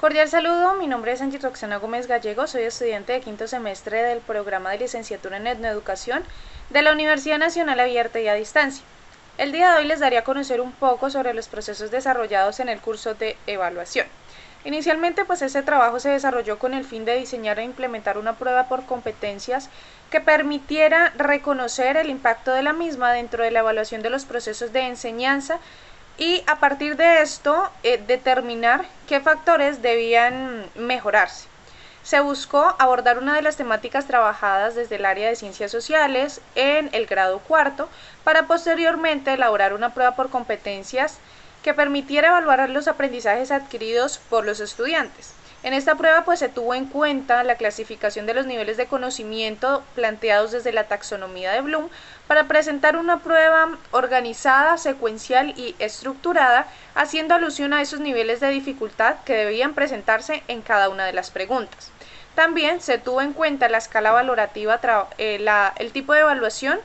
Cordial saludo, mi nombre es Angie Roxana Gómez Gallego, soy estudiante de quinto semestre del programa de licenciatura en etnoeducación de la Universidad Nacional Abierta y a Distancia. El día de hoy les daré a conocer un poco sobre los procesos desarrollados en el curso de evaluación. Inicialmente, este trabajo se desarrolló con el fin de diseñar e implementar una prueba por competencias que permitiera reconocer el impacto de la misma dentro de la evaluación de los procesos de enseñanza y a partir de esto determinar qué factores debían mejorarse. Se buscó abordar una de las temáticas trabajadas desde el área de ciencias sociales en el grado cuarto para posteriormente elaborar una prueba por competencias que permitiera evaluar los aprendizajes adquiridos por los estudiantes. En esta prueba se tuvo en cuenta la clasificación de los niveles de conocimiento planteados desde la taxonomía de Bloom para presentar una prueba organizada, secuencial y estructurada, haciendo alusión a esos niveles de dificultad que debían presentarse en cada una de las preguntas. También se tuvo en cuenta la escala valorativa, el tipo de evaluación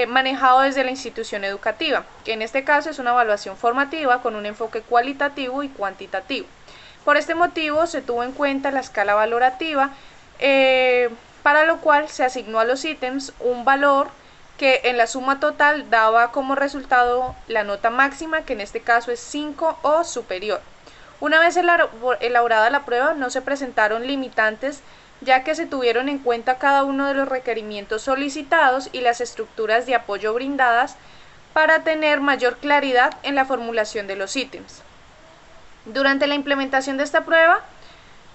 manejado desde la institución educativa, que en este caso es una evaluación formativa con un enfoque cualitativo y cuantitativo. Por este motivo se tuvo en cuenta la escala valorativa, para lo cual se asignó a los ítems un valor que en la suma total daba como resultado la nota máxima, que en este caso es 5 o superior. Una vez elaborada la prueba, no se presentaron limitantes, ya que se tuvieron en cuenta cada uno de los requerimientos solicitados y las estructuras de apoyo brindadas para tener mayor claridad en la formulación de los ítems. Durante la implementación de esta prueba,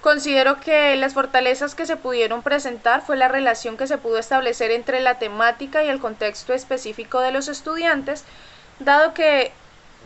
considero que las fortalezas que se pudieron presentar fue la relación que se pudo establecer entre la temática y el contexto específico de los estudiantes, dado que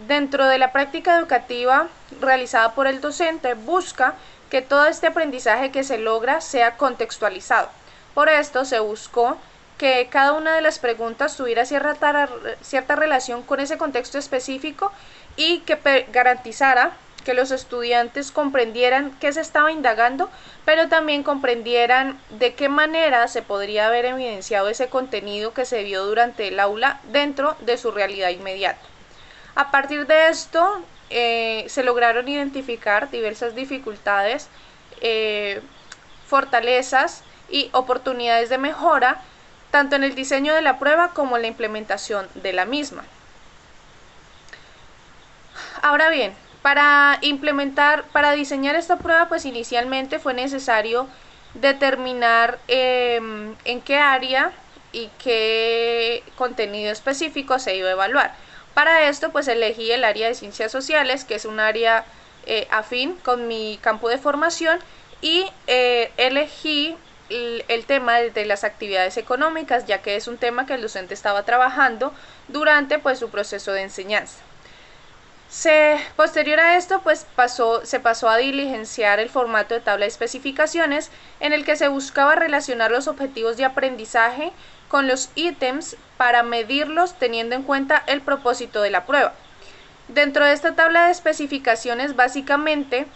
dentro de la práctica educativa realizada por el docente busca que todo este aprendizaje que se logra sea contextualizado. Por esto se buscó que cada una de las preguntas tuviera cierta relación con ese contexto específico y que garantizara que los estudiantes comprendieran qué se estaba indagando, pero también comprendieran de qué manera se podría haber evidenciado ese contenido que se vio durante el aula dentro de su realidad inmediata. A partir de esto, se lograron identificar diversas dificultades, fortalezas y oportunidades de mejora, tanto en el diseño de la prueba como en la implementación de la misma. Ahora bien, para diseñar esta prueba, inicialmente fue necesario determinar en qué área y qué contenido específico se iba a evaluar. Para esto, elegí el área de ciencias sociales, que es un área afín con mi campo de formación, y elegí el tema de las actividades económicas, ya que es un tema que el docente estaba trabajando durante su proceso de enseñanza. Posterior a esto, se pasó a diligenciar el formato de tabla de especificaciones, en el que se buscaba relacionar los objetivos de aprendizaje con los ítems para medirlos teniendo en cuenta el propósito de la prueba. Dentro de esta tabla de especificaciones, básicamente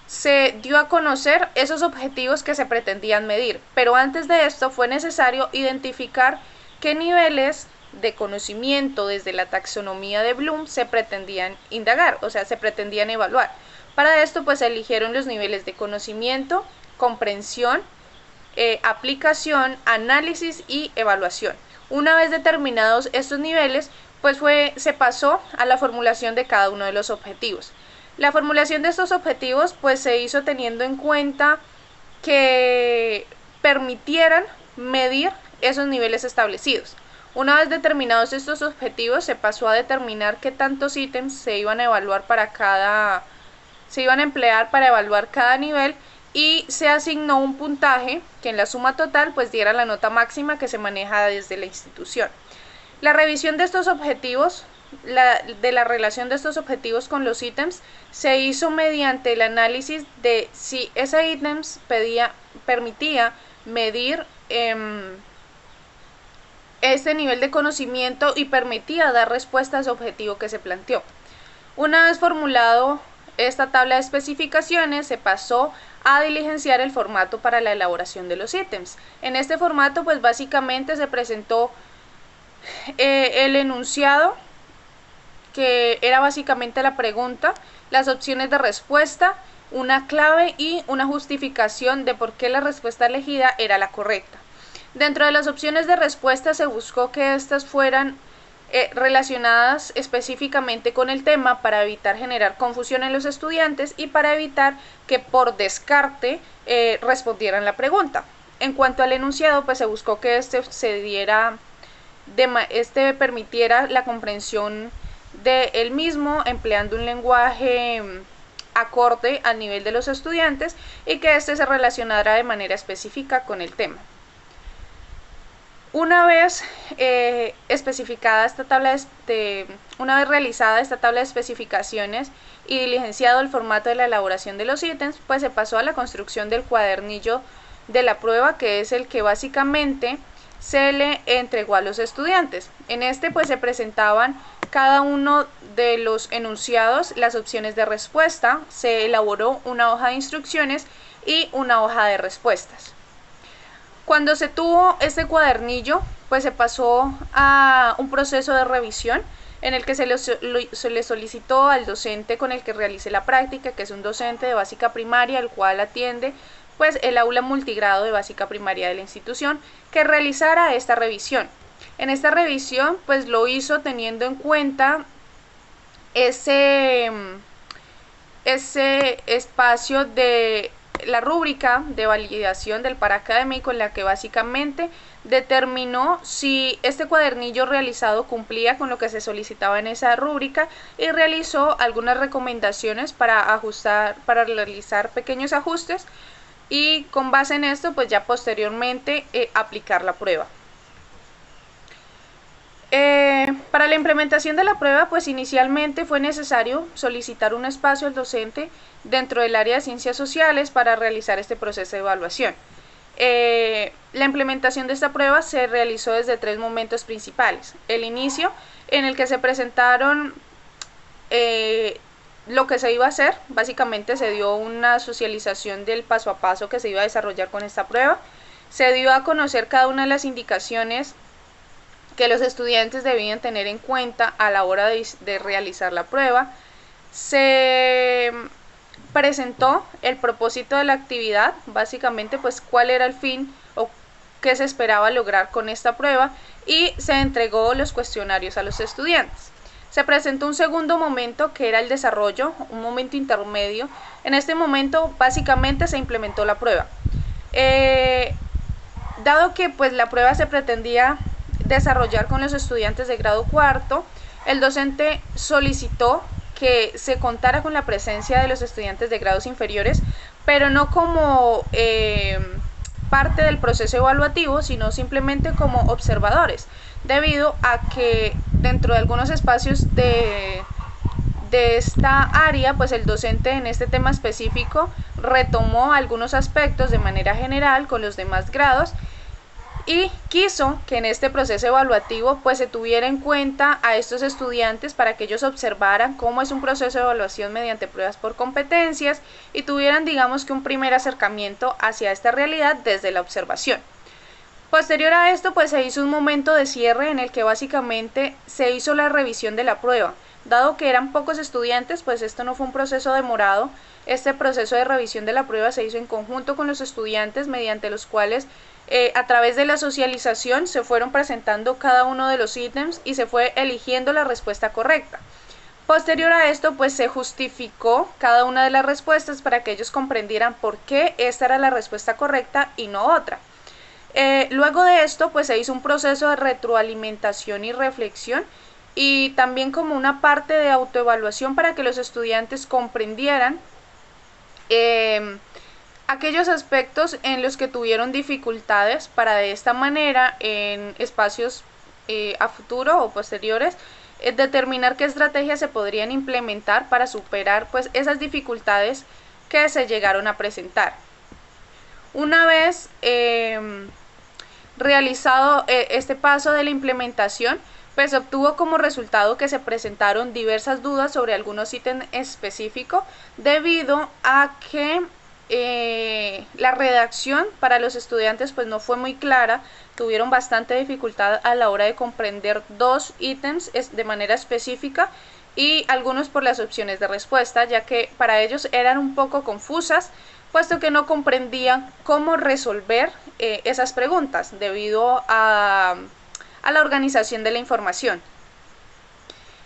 se dio a conocer esos objetivos que se pretendían medir, pero antes de esto fue necesario identificar qué niveles de conocimiento desde la taxonomía de Bloom se pretendían indagar, se pretendían evaluar. Para esto se eligieron los niveles de conocimiento, comprensión, aplicación, análisis y evaluación. Una vez determinados estos niveles, se pasó a la formulación de cada uno de los objetivos. La formulación de estos objetivos se hizo teniendo en cuenta que permitieran medir esos niveles establecidos. Una vez determinados estos objetivos, se pasó a determinar qué tantos ítems se iban a evaluar se iban a emplear para evaluar cada nivel, y se asignó un puntaje que en la suma total diera la nota máxima que se maneja desde la institución. La revisión de estos objetivos, de la relación de estos objetivos con los ítems, se hizo mediante el análisis de si ese ítems permitía medir este nivel de conocimiento y permitía dar respuesta a ese objetivo que se planteó. Una vez formulado esta tabla de especificaciones, se pasó a diligenciar el formato para la elaboración de los ítems. En este formato básicamente se presentó el enunciado, que era básicamente la pregunta, las opciones de respuesta una clave y una justificación de por qué la respuesta elegida era la correcta. Dentro de las opciones de respuesta se buscó que éstas fueran relacionadas específicamente con el tema para evitar generar confusión en los estudiantes y para evitar que por descarte respondieran la pregunta. En cuanto al enunciado, pues se buscó que este permitiera la comprensión del mismo empleando un lenguaje acorde al nivel de los estudiantes y que este se relacionara de manera específica con el tema. Una vez realizada esta tabla de especificaciones y diligenciado el formato de la elaboración de los ítems, pues se pasó a la construcción del cuadernillo de la prueba, que es el que básicamente se le entregó a los estudiantes. En este pues se presentaban cada uno de los enunciados, las opciones de respuesta, se elaboró una hoja de instrucciones y una hoja de respuestas. Cuando se tuvo este cuadernillo, pues se pasó a un proceso de revisión en el que se le solicitó al docente con el que realice la práctica, que es un docente de básica primaria, el cual atiende pues el aula multigrado de básica primaria de la institución, que realizara esta revisión. En esta revisión pues lo hizo teniendo en cuenta ese espacio de la rúbrica de validación del paracadémico, en la que básicamente determinó si este cuadernillo realizado cumplía con lo que se solicitaba en esa rúbrica y realizó algunas recomendaciones para realizar pequeños ajustes y con base en esto pues ya posteriormente aplicar la prueba. Para la implementación de la prueba pues inicialmente fue necesario solicitar un espacio al docente dentro del área de ciencias sociales para realizar este proceso de evaluación. La implementación de esta prueba se realizó desde 3 momentos principales. El inicio, en el que se presentaron lo que se iba a hacer, básicamente se dio una socialización del paso a paso que se iba a desarrollar con esta prueba, se dio a conocer cada una de las indicaciones que los estudiantes debían tener en cuenta a la hora de realizar la prueba, se presentó el propósito de la actividad, básicamente pues cuál era el fin o qué se esperaba lograr con esta prueba, y se entregó los cuestionarios a los estudiantes. Se presentó un segundo momento que era el desarrollo, un momento intermedio. En este momento básicamente se implementó la prueba. Dado que pues la prueba se pretendía desarrollar con los estudiantes de grado cuarto, el docente solicitó que se contara con la presencia de los estudiantes de grados inferiores, pero no como parte del proceso evaluativo, sino simplemente como observadores, debido a que dentro de algunos espacios de esta área, pues el docente en este tema específico retomó algunos aspectos de manera general con los demás grados y quiso que en este proceso evaluativo pues se tuviera en cuenta a estos estudiantes para que ellos observaran cómo es un proceso de evaluación mediante pruebas por competencias y tuvieran, digamos, que un primer acercamiento hacia esta realidad desde la observación. Posterior a esto pues se hizo un momento de cierre en el que básicamente se hizo la revisión de la prueba. Dado que eran pocos estudiantes, pues esto no fue un proceso demorado. Este proceso de revisión de la prueba se hizo en conjunto con los estudiantes, mediante los cuales a través de la socialización se fueron presentando cada uno de los ítems y se fue eligiendo la respuesta correcta. Posterior a esto pues se justificó cada una de las respuestas para que ellos comprendieran por qué esta era la respuesta correcta y no otra. Luego de esto pues se hizo un proceso de retroalimentación y reflexión y también como una parte de autoevaluación para que los estudiantes comprendieran aquellos aspectos en los que tuvieron dificultades para de esta manera en espacios a futuro o posteriores determinar qué estrategias se podrían implementar para superar pues esas dificultades que se llegaron a presentar. Una vez realizado este paso de la implementación, pues obtuvo como resultado que se presentaron diversas dudas sobre algunos ítems específicos debido a que la redacción para los estudiantes pues no fue muy clara, tuvieron bastante dificultad a la hora de comprender dos ítems de manera específica y algunos por las opciones de respuesta, ya que para ellos eran un poco confusas, puesto que no comprendían cómo resolver esas preguntas debido a la organización de la información.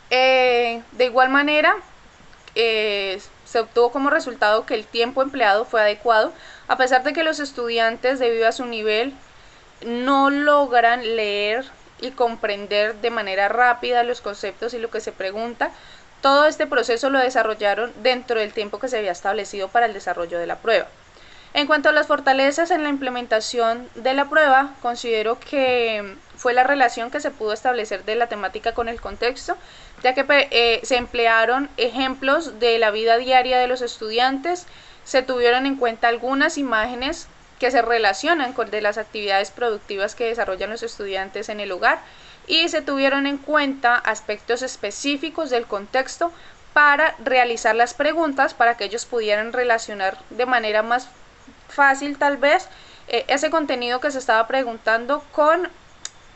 De igual manera, se obtuvo como resultado que el tiempo empleado fue adecuado, a pesar de que los estudiantes, debido a su nivel, no logran leer y comprender de manera rápida los conceptos y lo que se pregunta. Todo este proceso lo desarrollaron dentro del tiempo que se había establecido para el desarrollo de la prueba. En cuanto a las fortalezas en la implementación de la prueba, considero que fue la relación que se pudo establecer de la temática con el contexto, ya que se emplearon ejemplos de la vida diaria de los estudiantes, se tuvieron en cuenta algunas imágenes que se relacionan con de las actividades productivas que desarrollan los estudiantes en el hogar, y se tuvieron en cuenta aspectos específicos del contexto para realizar las preguntas, para que ellos pudieran relacionar de manera más fácil tal vez ese contenido que se estaba preguntando con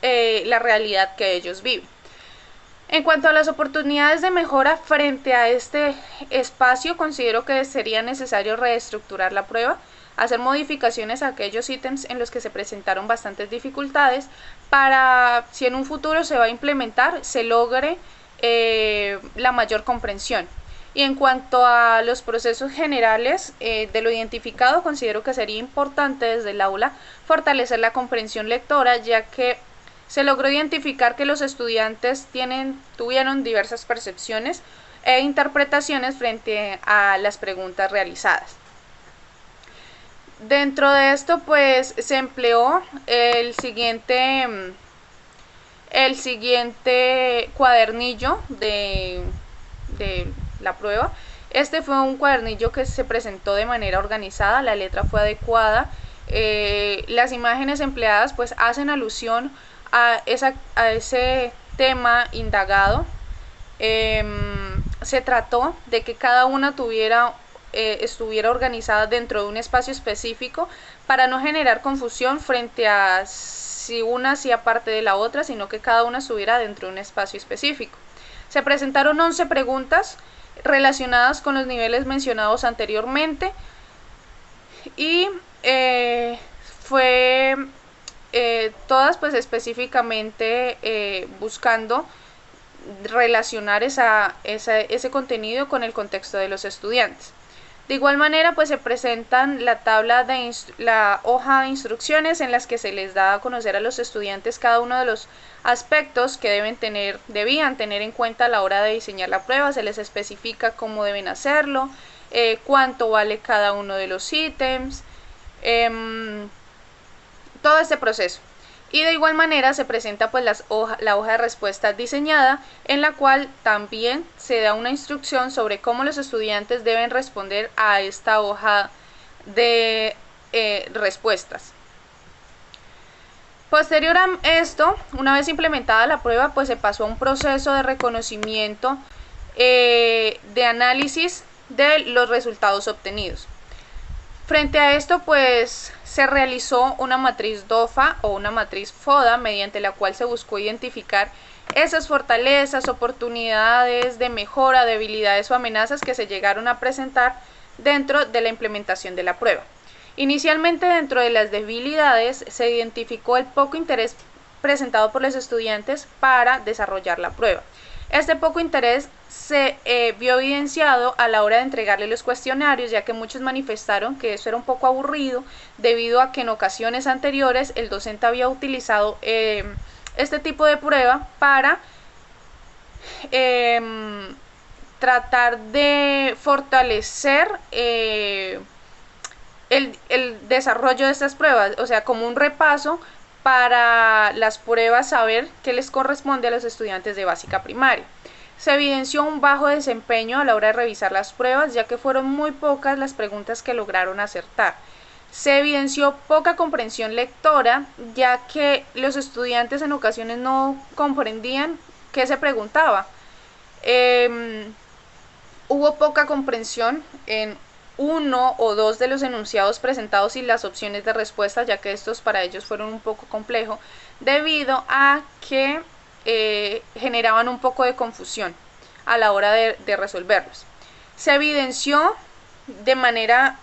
la realidad que ellos viven. En cuanto a las oportunidades de mejora frente a este espacio, considero que sería necesario reestructurar la prueba, hacer modificaciones a aquellos ítems en los que se presentaron bastantes dificultades, para si en un futuro se va a implementar, se logre la mayor comprensión. Y en cuanto a los procesos generales de lo identificado, considero que sería importante desde el aula fortalecer la comprensión lectora, ya que se logró identificar que los estudiantes tuvieron diversas percepciones e interpretaciones frente a las preguntas realizadas. Dentro de esto, pues, se empleó el siguiente cuadernillo de la prueba. Este fue un cuadernillo que se presentó de manera organizada, la letra fue adecuada, las imágenes empleadas pues hacen alusión a ese tema indagado. Se trató de que cada una estuviera organizada dentro de un espacio específico, para no generar confusión frente a si una hacía parte de la otra, sino que cada una estuviera dentro de un espacio específico. Se presentaron 11 preguntas relacionadas con los niveles mencionados anteriormente, y fue todas pues específicamente buscando relacionar ese contenido con el contexto de los estudiantes. De igual manera, pues se presentan la hoja de instrucciones, en las que se les da a conocer a los estudiantes cada uno de los aspectos que debían tener en cuenta a la hora de diseñar la prueba. Se les especifica cómo deben hacerlo, cuánto vale cada uno de los ítems, todo este proceso. Y de igual manera se presenta pues la hoja de respuesta diseñada, en la cual también se da una instrucción sobre cómo los estudiantes deben responder a esta hoja de respuestas. Posterior a esto, una vez implementada la prueba, pues se pasó a un proceso de reconocimiento, de análisis de los resultados obtenidos. Frente a esto, pues se realizó una matriz DOFA o una matriz FODA, mediante la cual se buscó identificar esas fortalezas, oportunidades de mejora, debilidades o amenazas que se llegaron a presentar dentro de la implementación de la prueba. Inicialmente, dentro de las debilidades se identificó el poco interés presentado por los estudiantes para desarrollar la prueba. Este poco interés se vio evidenciado a la hora de entregarle los cuestionarios, ya que muchos manifestaron que eso era un poco aburrido, debido a que en ocasiones anteriores el docente había utilizado este tipo de prueba para tratar de fortalecer el desarrollo de estas pruebas, o sea, como un repaso para las pruebas, saber qué les corresponde a los estudiantes de básica primaria. Se evidenció un bajo desempeño a la hora de revisar las pruebas, ya que fueron muy pocas las preguntas que lograron acertar. Se evidenció poca comprensión lectora, ya que los estudiantes en ocasiones no comprendían qué se preguntaba. Hubo poca comprensión en uno o dos de los enunciados presentados y las opciones de respuesta, ya que estos para ellos fueron un poco complejos, debido a que generaban un poco de confusión a la hora de resolverlos. Se evidenció de manera,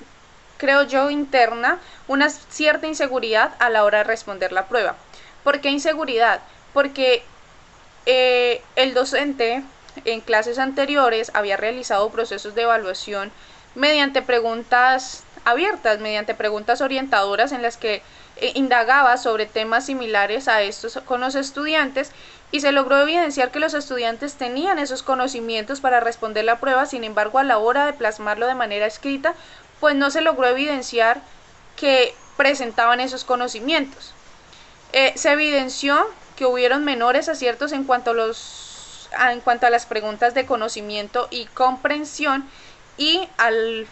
creo yo, interna, una cierta inseguridad a la hora de responder la prueba. ¿Por qué inseguridad? Porque el docente en clases anteriores había realizado procesos de evaluación mediante preguntas abiertas, mediante preguntas orientadoras en las que indagaba sobre temas similares a estos con los estudiantes, y se logró evidenciar que los estudiantes tenían esos conocimientos para responder la prueba. Sin embargo, a la hora de plasmarlo de manera escrita, pues no se logró evidenciar que presentaban esos conocimientos. Se evidenció que hubieron menores aciertos en cuanto a las preguntas de conocimiento y comprensión, y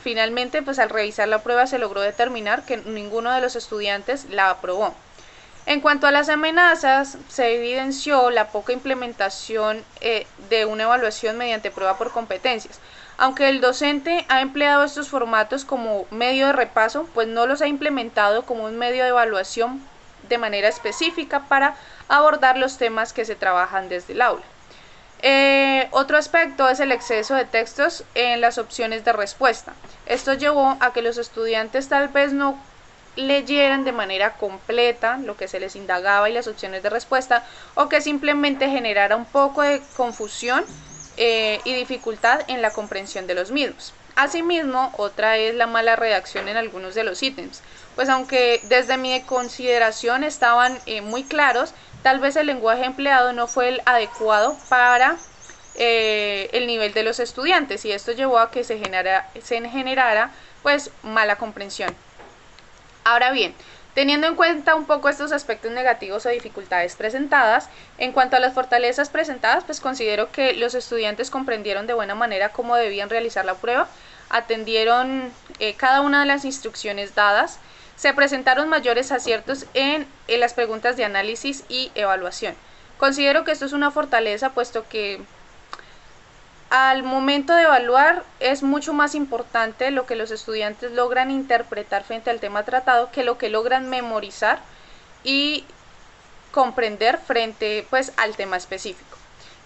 finalmente pues al revisar la prueba se logró determinar que ninguno de los estudiantes la aprobó. En cuanto a las amenazas, se evidenció la poca implementación de una evaluación mediante prueba por competencias. Aunque el docente ha empleado estos formatos como medio de repaso, pues no los ha implementado como un medio de evaluación de manera específica para abordar los temas que se trabajan desde el aula. Otro aspecto es el exceso de textos en las opciones de respuesta. Esto llevó a que los estudiantes tal vez no leyeran de manera completa lo que se les indagaba y las opciones de respuesta, o que simplemente generara un poco de confusión y dificultad en la comprensión de los mismos. Asimismo, otra es la mala redacción en algunos de los ítems, pues aunque desde mi consideración estaban muy claros, tal vez el lenguaje empleado no fue el adecuado para el nivel de los estudiantes, y esto llevó a que se generara pues mala comprensión. Ahora bien, teniendo en cuenta un poco estos aspectos negativos o dificultades presentadas, en cuanto a las fortalezas presentadas, pues considero que los estudiantes comprendieron de buena manera cómo debían realizar la prueba, atendieron cada una de las instrucciones dadas, se presentaron mayores aciertos en las preguntas de análisis y evaluación. Considero que esto es una fortaleza, puesto que al momento de evaluar es mucho más importante lo que los estudiantes logran interpretar frente al tema tratado que lo que logran memorizar y comprender frente pues al tema específico.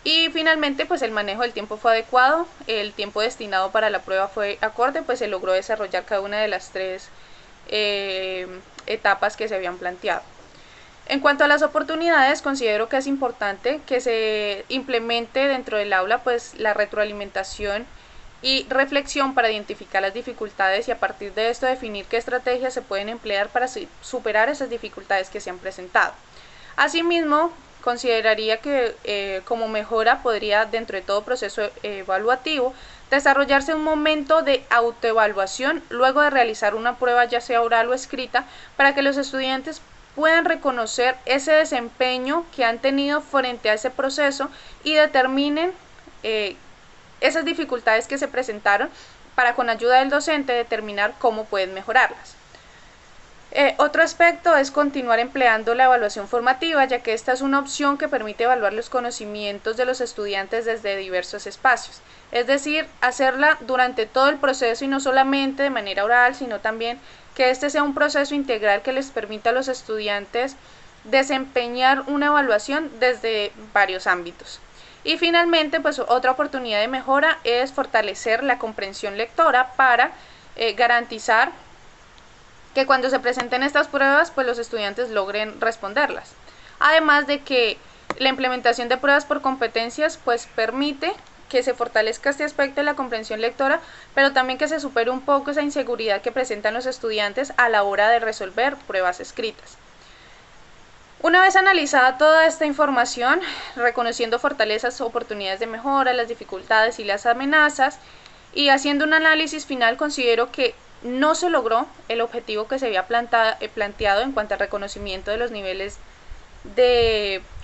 Y finalmente pues el manejo del tiempo fue adecuado, el tiempo destinado para la prueba fue acorde, pues se logró desarrollar cada una de las tres etapas que se habían planteado. En cuanto a las oportunidades, considero que es importante que se implemente dentro del aula pues la retroalimentación y reflexión para identificar las dificultades, y a partir de esto definir qué estrategias se pueden emplear para superar esas dificultades que se han presentado. Asimismo, consideraría que como mejora podría, dentro de todo proceso evaluativo, desarrollarse un momento de autoevaluación luego de realizar una prueba, ya sea oral o escrita, para que los estudiantes puedan reconocer ese desempeño que han tenido frente a ese proceso y determinen esas dificultades que se presentaron, para con ayuda del docente determinar cómo pueden mejorarlas. Otro aspecto es continuar empleando la evaluación formativa, ya que esta es una opción que permite evaluar los conocimientos de los estudiantes desde diversos espacios, es decir, hacerla durante todo el proceso y no solamente de manera oral, sino también que este sea un proceso integral que les permita a los estudiantes desempeñar una evaluación desde varios ámbitos. Y finalmente, pues otra oportunidad de mejora es fortalecer la comprensión lectora para garantizar que cuando se presenten estas pruebas, pues los estudiantes logren responderlas. Además de que la implementación de pruebas por competencias pues permite que se fortalezca este aspecto de la comprensión lectora, pero también que se supere un poco esa inseguridad que presentan los estudiantes a la hora de resolver pruebas escritas. Una vez analizada toda esta información, reconociendo fortalezas, oportunidades de mejora, las dificultades y las amenazas, y haciendo un análisis final, considero que no se logró el objetivo que se había planteado en cuanto al reconocimiento de los niveles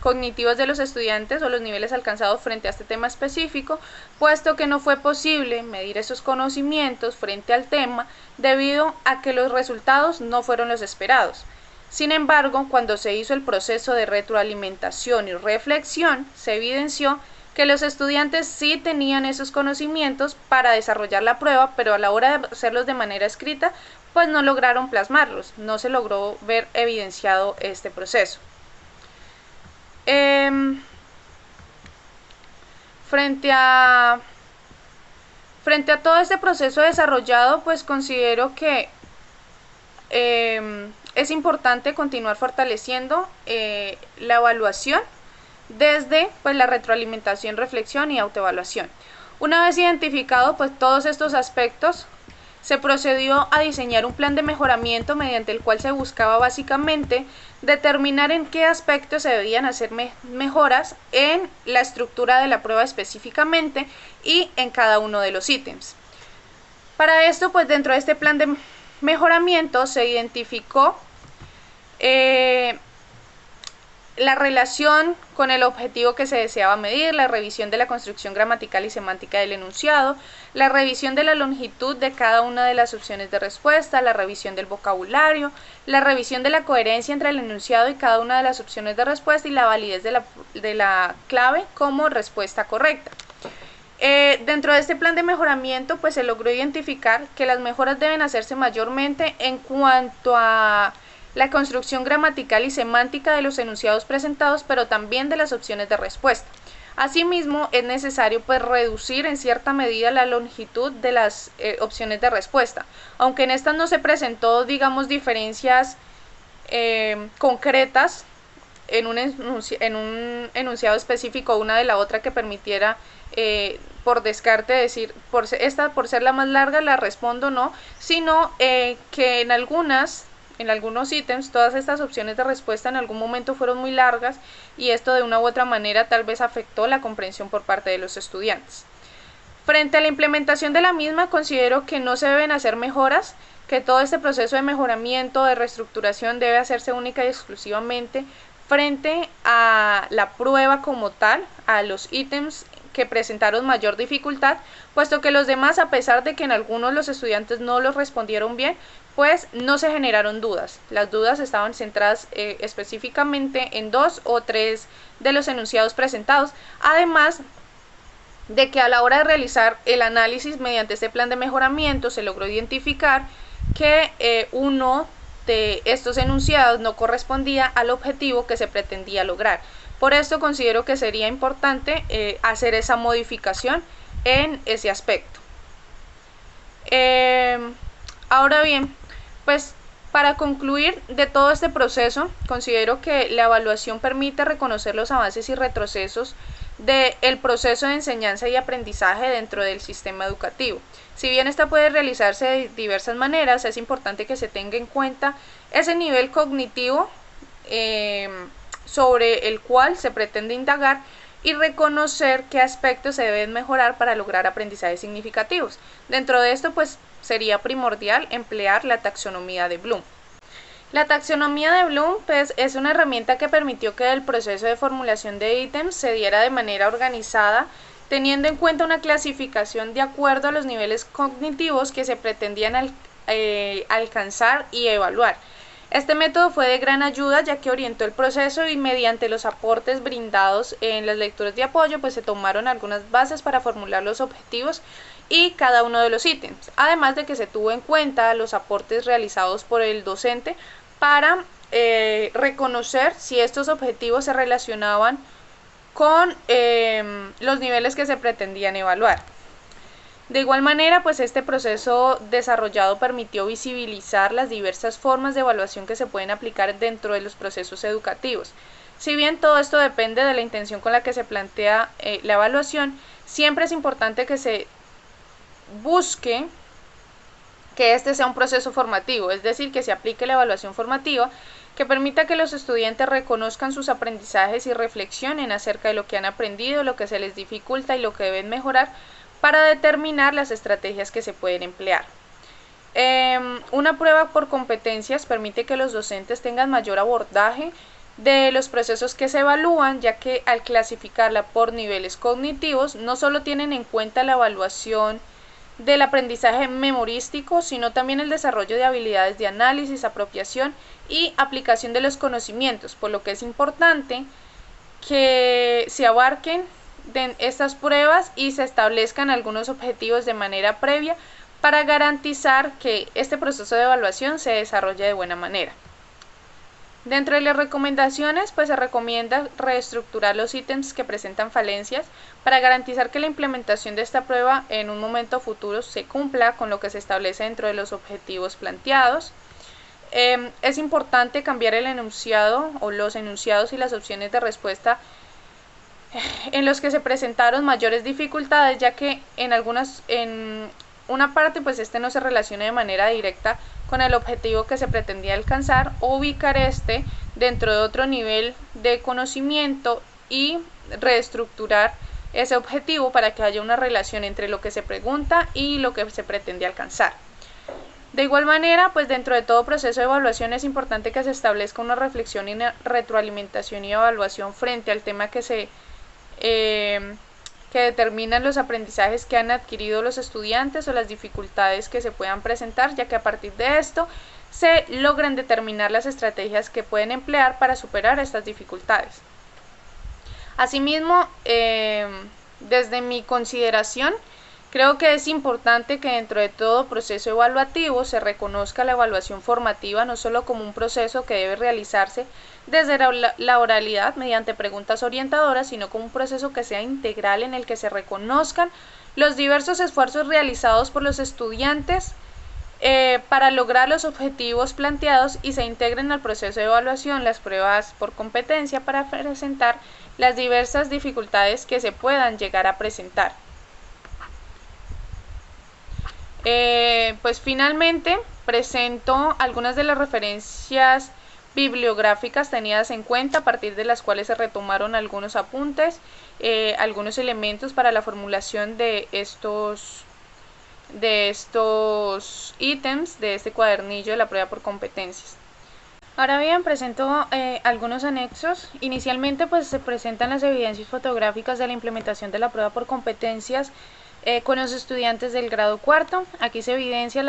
cognitivos de los estudiantes o los niveles alcanzados frente a este tema específico, puesto que no fue posible medir esos conocimientos frente al tema debido a que los resultados no fueron los esperados. Sin embargo, cuando se hizo el proceso de retroalimentación y reflexión, se evidenció que los estudiantes sí tenían esos conocimientos para desarrollar la prueba, pero a la hora de hacerlos de manera escrita, pues no lograron plasmarlos, no se logró ver evidenciado este proceso. Frente a todo este proceso desarrollado, pues considero que es importante continuar fortaleciendo la evaluación desde pues la retroalimentación, reflexión y autoevaluación. Una vez identificado pues todos estos aspectos, se procedió a diseñar un plan de mejoramiento mediante el cual se buscaba básicamente determinar en qué aspectos se debían hacer mejoras en la estructura de la prueba específicamente y en cada uno de los ítems. Para esto, pues dentro de este plan de mejoramiento se identificó la relación con el objetivo que se deseaba medir, la revisión de la construcción gramatical y semántica del enunciado, la revisión de la longitud de cada una de las opciones de respuesta, la revisión del vocabulario, la revisión de la coherencia entre el enunciado y cada una de las opciones de respuesta y la validez de la clave como respuesta correcta. Dentro de este plan de mejoramiento pues se logró identificar que las mejoras deben hacerse mayormente en cuanto a la construcción gramatical y semántica de los enunciados presentados, pero también de las opciones de respuesta. Asimismo, es necesario pues reducir en cierta medida la longitud de las opciones de respuesta, aunque en estas no se presentó, digamos, diferencias concretas en un enunciado específico una de la otra que permitiera por descarte decir, por ser la más larga la respondo no, sino que en algunos ítems todas estas opciones de respuesta en algún momento fueron muy largas y esto de una u otra manera tal vez afectó la comprensión por parte de los estudiantes. Frente a la implementación de la misma, considero que no se deben hacer mejoras, que todo este proceso de mejoramiento, de reestructuración debe hacerse única y exclusivamente frente a la prueba como tal, a los ítems que presentaron mayor dificultad, puesto que los demás, a pesar de que en algunos los estudiantes no los respondieron bien, pues no se generaron dudas. Las dudas estaban centradas específicamente en 2 o 3 de los enunciados presentados, además de que a la hora de realizar el análisis mediante este plan de mejoramiento se logró identificar que uno de estos enunciados no correspondía al objetivo que se pretendía lograr. Por esto considero que sería importante hacer esa modificación en ese aspecto. Ahora bien, pues para concluir de todo este proceso, considero que la evaluación permite reconocer los avances y retrocesos del proceso de enseñanza y aprendizaje dentro del sistema educativo. Si bien esta puede realizarse de diversas maneras, es importante que se tenga en cuenta ese nivel cognitivo sobre el cual se pretende indagar y reconocer qué aspectos se deben mejorar para lograr aprendizajes significativos. Dentro de esto, pues sería primordial emplear la taxonomía de Bloom. La taxonomía de Bloom pues, es una herramienta que permitió que el proceso de formulación de ítems se diera de manera organizada, teniendo en cuenta una clasificación de acuerdo a los niveles cognitivos que se pretendían alcanzar y evaluar. Este método fue de gran ayuda ya que orientó el proceso y mediante los aportes brindados en las lecturas de apoyo pues se tomaron algunas bases para formular los objetivos y cada uno de los ítems, además de que se tuvo en cuenta los aportes realizados por el docente para reconocer si estos objetivos se relacionaban con los niveles que se pretendían evaluar. De igual manera, pues este proceso desarrollado permitió visibilizar las diversas formas de evaluación que se pueden aplicar dentro de los procesos educativos. Si bien todo esto depende de la intención con la que se plantea la evaluación, siempre es importante que se busque que este sea un proceso formativo, es decir, que se aplique la evaluación formativa que permita que los estudiantes reconozcan sus aprendizajes y reflexionen acerca de lo que han aprendido, lo que se les dificulta y lo que deben mejorar para determinar las estrategias que se pueden emplear. Una prueba por competencias permite que los docentes tengan mayor abordaje de los procesos que se evalúan, ya que al clasificarla por niveles cognitivos no solo tienen en cuenta la evaluación del aprendizaje memorístico, sino también el desarrollo de habilidades de análisis, apropiación y aplicación de los conocimientos, por lo que es importante que se abarquen de estas pruebas y se establezcan algunos objetivos de manera previa para garantizar que este proceso de evaluación se desarrolle de buena manera. Dentro de las recomendaciones, pues se recomienda reestructurar los ítems que presentan falencias para garantizar que la implementación de esta prueba en un momento futuro se cumpla con lo que se establece dentro de los objetivos planteados. Es importante cambiar el enunciado o los enunciados y las opciones de respuesta en los que se presentaron mayores dificultades, ya que en una parte pues este no se relaciona de manera directa con el objetivo que se pretendía alcanzar, o ubicar este dentro de otro nivel de conocimiento y reestructurar ese objetivo para que haya una relación entre lo que se pregunta y lo que se pretende alcanzar. De igual manera, pues dentro de todo proceso de evaluación es importante que se establezca una reflexión y una retroalimentación y evaluación frente al tema que determinan los aprendizajes que han adquirido los estudiantes o las dificultades que se puedan presentar, ya que a partir de esto se logran determinar las estrategias que pueden emplear para superar estas dificultades. Asimismo, desde mi consideración, creo que es importante que dentro de todo proceso evaluativo se reconozca la evaluación formativa no solo como un proceso que debe realizarse desde la oralidad mediante preguntas orientadoras, sino como un proceso que sea integral en el que se reconozcan los diversos esfuerzos realizados por los estudiantes para lograr los objetivos planteados y se integren al proceso de evaluación las pruebas por competencia para presentar las diversas dificultades que se puedan llegar a presentar. Pues finalmente presento algunas de las referencias bibliográficas tenidas en cuenta, a partir de las cuales se retomaron algunos apuntes, algunos elementos para la formulación de estos ítems de este cuadernillo de la prueba por competencias. Ahora bien, presento algunos anexos. Inicialmente pues se presentan las evidencias fotográficas de la implementación de la prueba por competencias con los estudiantes del grado cuarto. Aquí se evidencia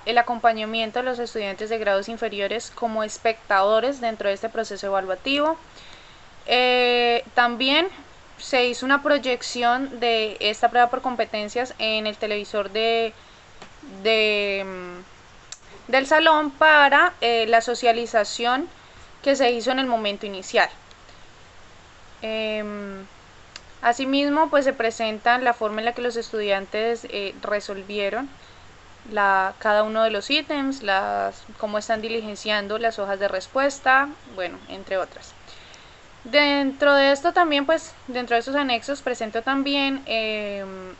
el acompañamiento de los estudiantes de grados inferiores como espectadores dentro de este proceso evaluativo. También se hizo una proyección de esta prueba por competencias en el televisor del salón para la socialización que se hizo en el momento inicial. Asimismo, pues se presenta la forma en la que los estudiantes resolvieron cada uno de los ítems, cómo están diligenciando las hojas de respuesta, bueno, entre otras. Dentro de esto también, pues, dentro de estos anexos presento también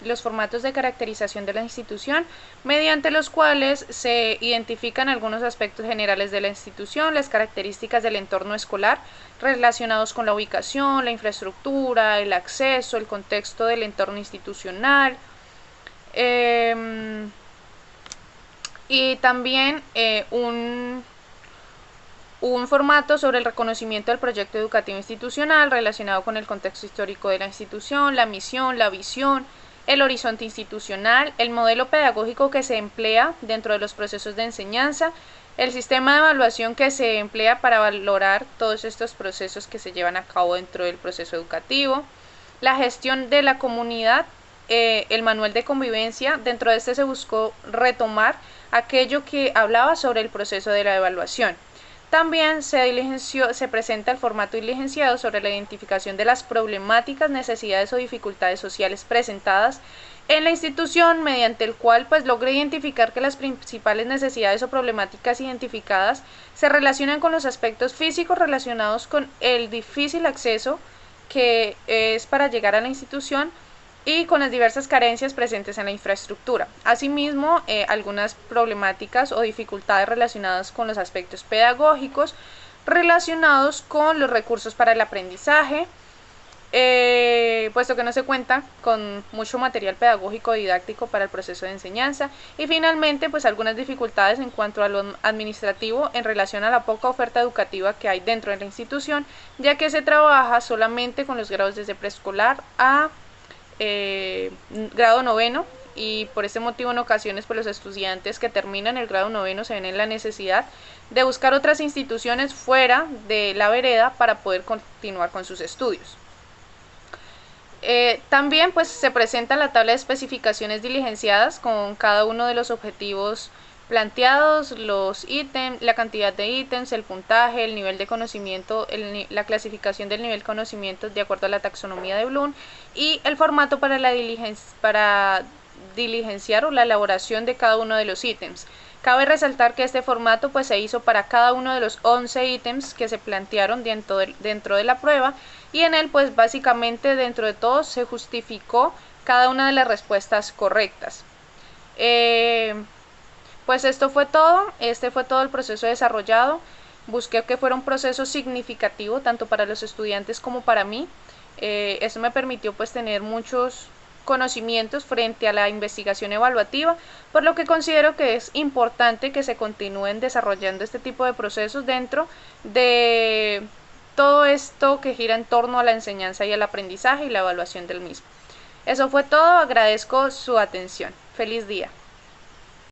los formatos de caracterización de la institución, mediante los cuales se identifican algunos aspectos generales de la institución, las características del entorno escolar relacionados con la ubicación, la infraestructura, el acceso, el contexto del entorno institucional, y también un formato sobre el reconocimiento del proyecto educativo institucional relacionado con el contexto histórico de la institución, la misión, la visión, el horizonte institucional, el modelo pedagógico que se emplea dentro de los procesos de enseñanza, el sistema de evaluación que se emplea para valorar todos estos procesos que se llevan a cabo dentro del proceso educativo, la gestión de la comunidad, el manual de convivencia. Dentro de este se buscó retomar aquello que hablaba sobre el proceso de la evaluación. También se presenta el formato diligenciado sobre la identificación de las problemáticas, necesidades o dificultades sociales presentadas en la institución, mediante el cual pues logra identificar que las principales necesidades o problemáticas identificadas se relacionan con los aspectos físicos relacionados con el difícil acceso que es para llegar a la institución y con las diversas carencias presentes en la infraestructura. Asimismo, algunas problemáticas o dificultades relacionadas con los aspectos pedagógicos, relacionados con los recursos para el aprendizaje, puesto que no se cuenta con mucho material pedagógico didáctico para el proceso de enseñanza, y finalmente pues algunas dificultades en cuanto a lo administrativo en relación a la poca oferta educativa que hay dentro de la institución, ya que se trabaja solamente con los grados desde preescolar a grado noveno, y por este motivo en ocasiones pues los estudiantes que terminan el grado noveno se ven en la necesidad de buscar otras instituciones fuera de la vereda para poder continuar con sus estudios. También pues se presenta la tabla de especificaciones diligenciadas con cada uno de los objetivos planteados, los ítems, la cantidad de ítems, el puntaje, el nivel de conocimiento, la clasificación del nivel de conocimiento de acuerdo a la taxonomía de Bloom y el formato para diligenciar o la elaboración de cada uno de los ítems. Cabe resaltar que este formato pues se hizo para cada uno de los 11 ítems que se plantearon dentro de la prueba, y en él pues básicamente dentro de todos se justificó cada una de las respuestas correctas. Pues esto fue todo, este fue todo el proceso desarrollado. Busqué que fuera un proceso significativo tanto para los estudiantes como para mí. Eso me permitió pues tener muchos conocimientos frente a la investigación evaluativa, por lo que considero que es importante que se continúen desarrollando este tipo de procesos dentro de todo esto que gira en torno a la enseñanza y el aprendizaje y la evaluación del mismo. Eso fue todo, agradezco su atención. Feliz día.